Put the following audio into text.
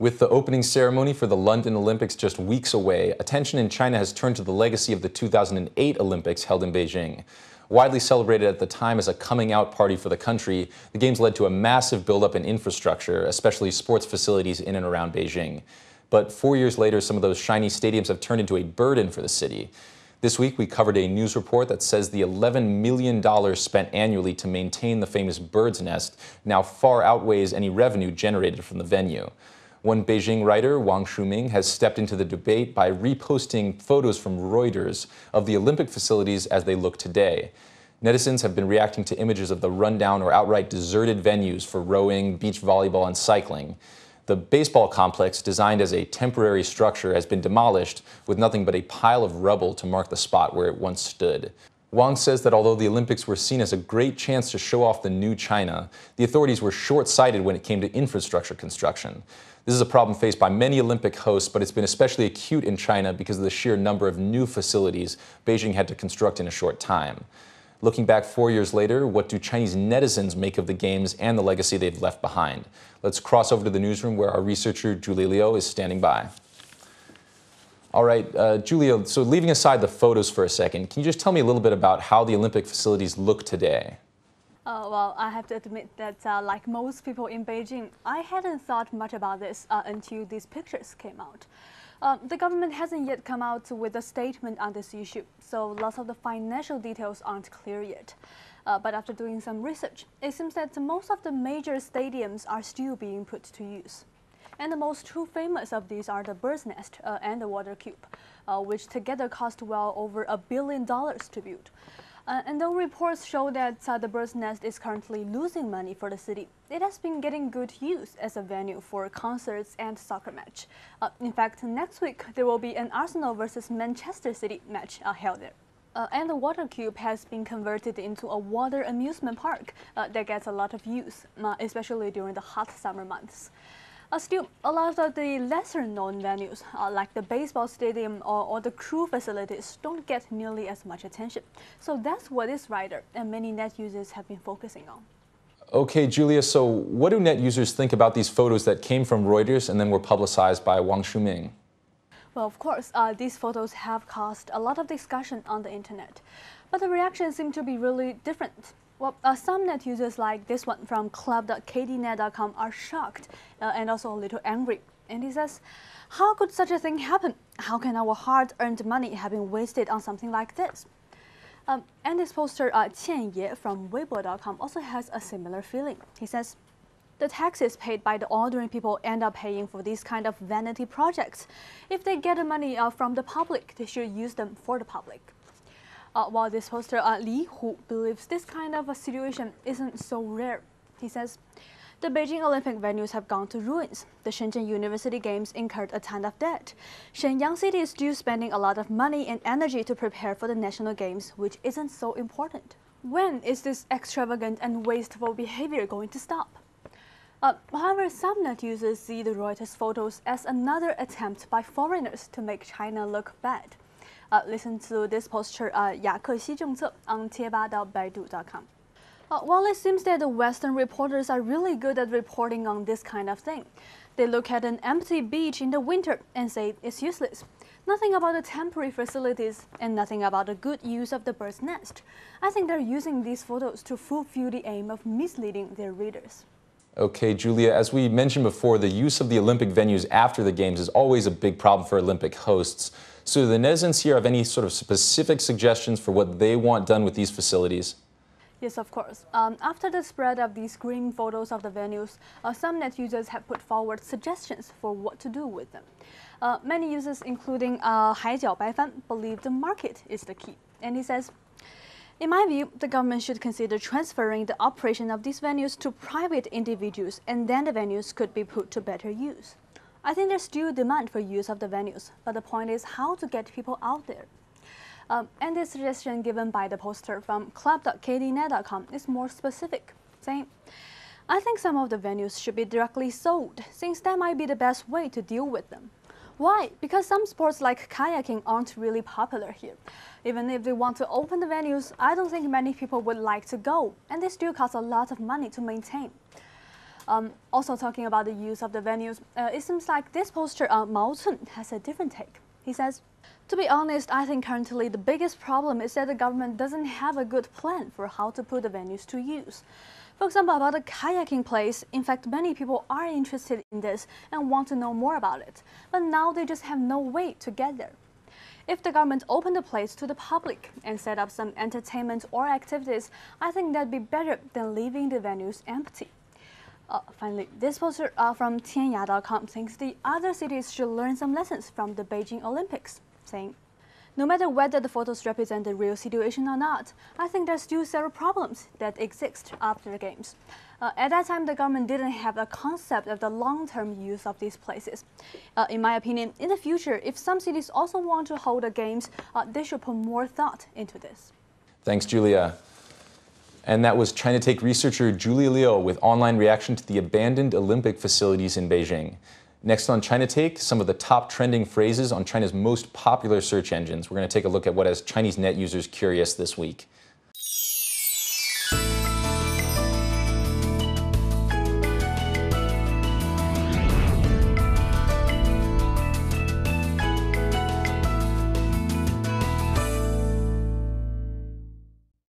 With the opening ceremony for the London Olympics just weeks away, attention in China has turned to the legacy of the 2008 Olympics held in Beijing. Widely celebrated at the time as a coming-out party for the country, the Games led to a massive buildup in infrastructure, especially sports facilities in and around Beijing. But 4 years later, some of those shiny stadiums have turned into a burden for the city. This week, we covered a news report that says the $11 million spent annually to maintain the famous bird's nest now far outweighs any revenue generated from the venue. One Beijing writer, Wang Shuming, has stepped into the debate by reposting photos from Reuters of the Olympic facilities as they look today. Netizens have been reacting to images of the rundown or outright deserted venues for rowing, beach volleyball, and cycling. The baseball complex, designed as a temporary structure, has been demolished with nothing but a pile of rubble to mark the spot where it once stood. Wang says that although the Olympics were seen as a great chance to show off the new China, the authorities were short-sighted when it came to infrastructure construction. This is a problem faced by many Olympic hosts, but it's been especially acute in China because of the sheer number of new facilities Beijing had to construct in a short time. Looking back 4 years later, what do Chinese netizens make of the Games and the legacy they've left behind? Let's cross over to the newsroom where our researcher Julia Liu is standing by. All right, Julia, so leaving aside the photos for a second, can you just tell me a little bit about how the Olympic facilities look today? Well, I have to admit that like most people in Beijing, I hadn't thought much about this until these pictures came out. The government hasn't yet come out with a statement on this issue, so lots of the financial details aren't clear yet. But after doing some research, it seems that most of the major stadiums are still being put to use. And the most two famous of these are the bird's nest and the water cube, which together cost well over $1 billion to build. And though reports show that the bird's nest is currently losing money for the city, it has been getting good use as a venue for concerts and soccer match. In fact, next week there will be an Arsenal versus Manchester City match held there. And the water cube has been converted into a water amusement park that gets a lot of use, especially during the hot summer months. Still, a lot of the lesser-known venues, like the baseball stadium or the crew facilities, don't get nearly as much attention. So that's what this writer and many net users have been focusing on. Okay, Julia, so what do net users think about these photos that came from Reuters and then were publicized by Wang Shuming? Well, of course, these photos have caused a lot of discussion on the internet, but the reactions seem to be really different. Well, some net users like this one from club.kdnet.com are shocked and also a little angry. And he says, how could such a thing happen? How can our hard-earned money have been wasted on something like this? And this poster, Qian Ye from Weibo.com, also has a similar feeling. He says, the taxes paid by the ordinary people end up paying for these kind of vanity projects. If they get the money from the public, they should use them for the public. While this poster, Li Hu, believes this kind of a situation isn't so rare. He says, the Beijing Olympic venues have gone to ruins. The Shenzhen University Games incurred a ton of debt. Shenyang City is still spending a lot of money and energy to prepare for the national games, which isn't so important. When is this extravagant and wasteful behavior going to stop? However, some net users see the Reuters photos as another attempt by foreigners to make China look bad. Listen to this poster, 雅克西政策 on 贴吧.baidu.com. While it seems that the Western reporters are really good at reporting on this kind of thing, they look at an empty beach in the winter and say it's useless. Nothing about the temporary facilities and nothing about the good use of the bird's nest. I think they're using these photos to fulfill the aim of misleading their readers. Okay, Julia, as we mentioned before, the use of the Olympic venues after the Games is always a big problem for Olympic hosts. So do the netizens here have any sort of specific suggestions for what they want done with these facilities? Yes, of course. After the spread of these grim photos of the venues, some net users have put forward suggestions for what to do with them. Many users, including Haijiao Baifan, believe the market is the key. And he says, in my view, the government should consider transferring the operation of these venues to private individuals, and then the venues could be put to better use. I think there's still demand for use of the venues, but the point is how to get people out there. And this suggestion given by the poster from club.kdnet.com is more specific, saying, I think some of the venues should be directly sold, since that might be the best way to deal with them. Why? Because some sports like kayaking aren't really popular here. Even if they want to open the venues, I don't think many people would like to go, and they still cost a lot of money to maintain. Also talking about the use of the venues, it seems like this poster, Mao Cun, has a different take. He says, "To be honest, I think currently the biggest problem is that the government doesn't have a good plan for how to put the venues to use. For example, about the kayaking place, in fact, many people are interested in this and want to know more about it, but now they just have no way to get there. If the government opened the place to the public and set up some entertainment or activities, I think that'd be better than leaving the venues empty." Finally, this poster from Tianya.com thinks the other cities should learn some lessons from the Beijing Olympics, saying, "No matter whether the photos represent the real situation or not, I think there's still several problems that exist after the games. At that time, the government didn't have a concept of the long-term use of these places. In my opinion, in the future, if some cities also want to hold the games, they should put more thought into this." Thanks, Julia. And that was China Take researcher Julia Liu with online reaction to the abandoned Olympic facilities in Beijing. Next on China Take, some of the top trending phrases on China's most popular search engines. We're going to take a look at what has Chinese net users curious this week.